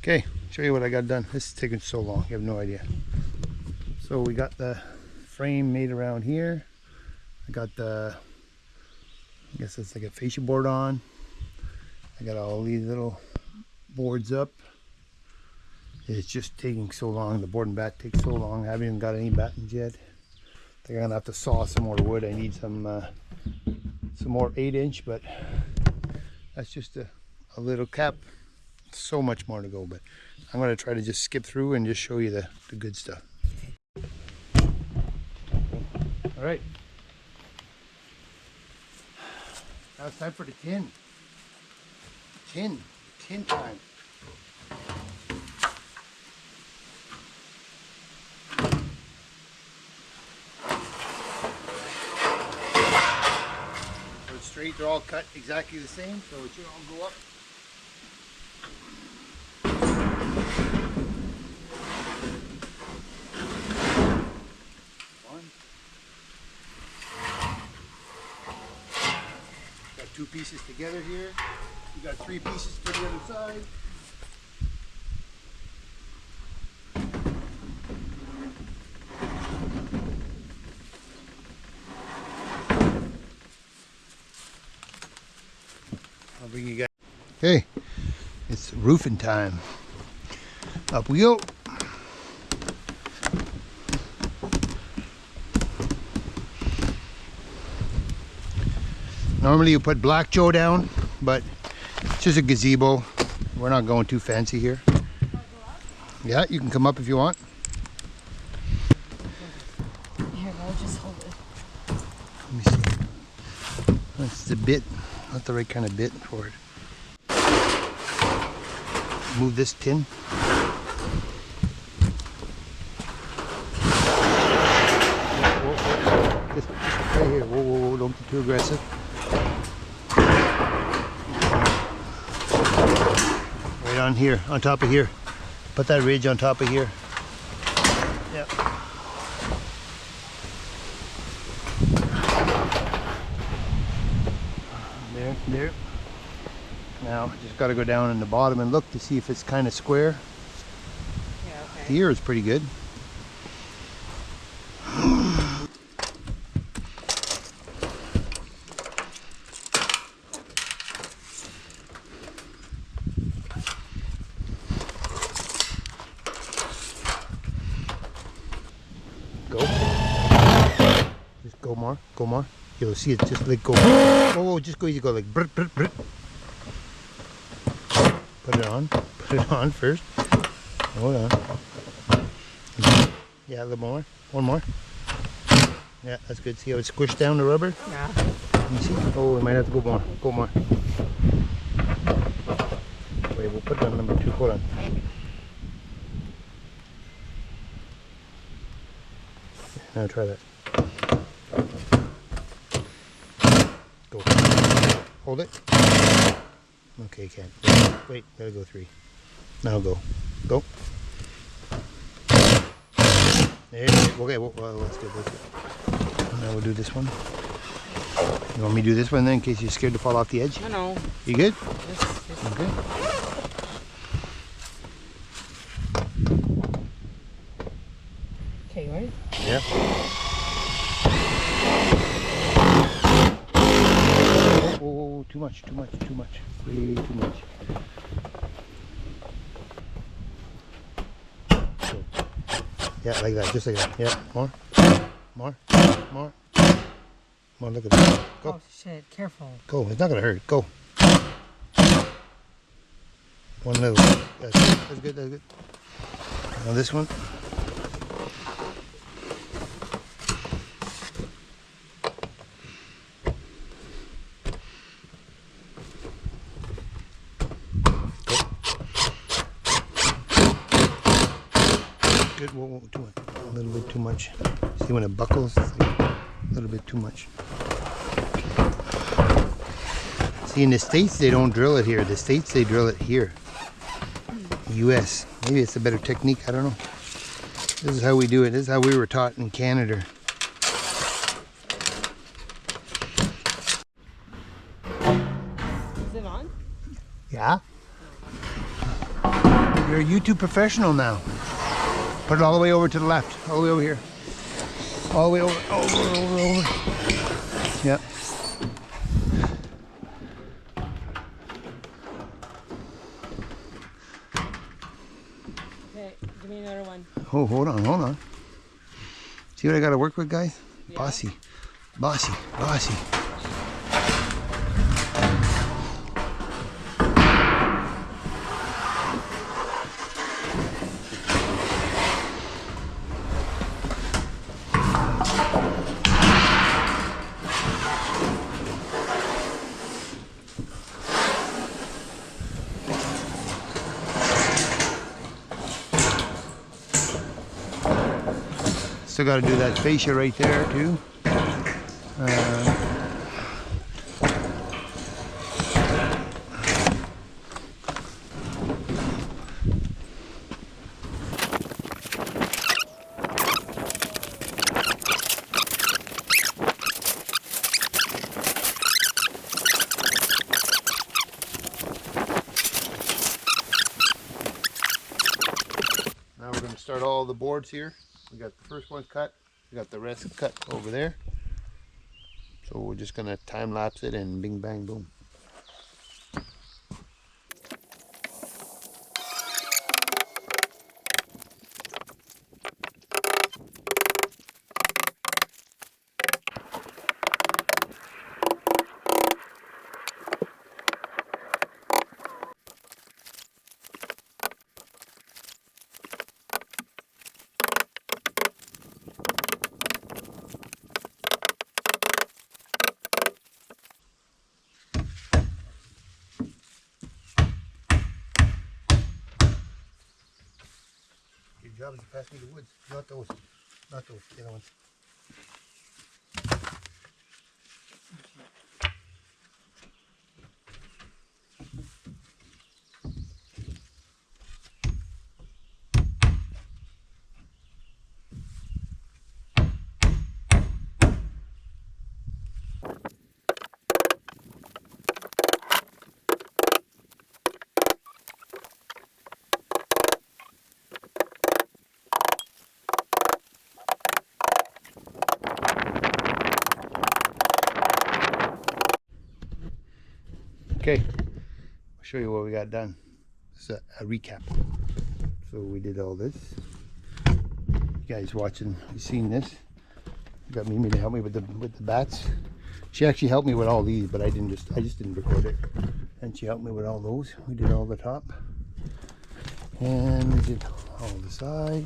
Okay, show you what I got done. This is taking so long, you have no idea. So we got the frame made around here. I got the, I guess it's like a fascia board on. I got all these little boards up. It's just taking so long. The board and bat takes so long. I haven't even got any battens yet. I think I'm gonna have to saw some more wood. I need some more 8-inch, but that's just a little cap. So much more to go, but I'm going to try to just skip through and just show you the good stuff. All right, now it's time for the tin time. So it's straight, they're all cut exactly the same, so it should all go up. Two pieces together here. You got 3 pieces to the other side. I'll bring you guys. Okay, it's roofing time. Up we go. Normally you put black Joe down, but it's just a gazebo. We're not going too fancy here. Yeah, you can come up if you want. Here, I'll just hold it. Let me see. That's the bit, not the right kind of bit for it. Move this tin. Whoa. Just right here. Whoa, don't be too aggressive. On here, on top of here. Put that ridge on top of here. Yep. There. Now, just got to go down in the bottom and look to see if it's kind of square. Yeah, okay. Here is pretty good. Go. Just go more. Go more. You'll see it just like go. Whoa, just go easy. Go like brr, brr, brr. Put it on. Put it on first. Hold on. Yeah, a little more. One more. Yeah, that's good. See how it's squished down the rubber? Yeah. Let me see. Oh, we might have to go more. Go more. Wait, we'll put it on number 2. Hold on. Now try that. Go. Hold it. Okay, can't. Wait, gotta go 3. Now go. Go. There. Okay, well, that's good. That's good. Now we'll do this one. You want me to do this one then in case you're scared to fall off the edge? No. You good? Yes. Okay. Okay, ready? Yeah. Oh, too much. Way too much. So, yeah, like that, just like that. Yeah, more. Look at that. Go. Oh shit, careful. Go, it's not gonna hurt. Go. One little. That's good. Now this one. Good. Whoa, too much. A little bit too much. See when it buckles? It's like a little bit too much. See, in the States, they don't drill it here. The States, they drill it here. US. Maybe it's a better technique. I don't know. This is how we do it. This is how we were taught in Canada. Is it on? Yeah. You're a YouTube professional now. Put it all the way over to the left. All the way over here. All the way over. Over. Yep. Okay, give me another one. Oh, hold on. See what I got to work with, guys? Yeah. Bossy. Still got to do that fascia right there too. Now we're going to start all the boards here. We got the first one cut. We got the rest cut over there. So we're just going to time lapse it and bing bang boom. Your job is to pass me the woods, not those, the other ones. Okay, I'll show you what we got done. This is a recap. So we did all this. You guys watching, you seen this? You got Mimi to help me with the bats. She actually helped me with all these, but I just didn't record it. And she helped me with all those. We did all the top, and we did all the side.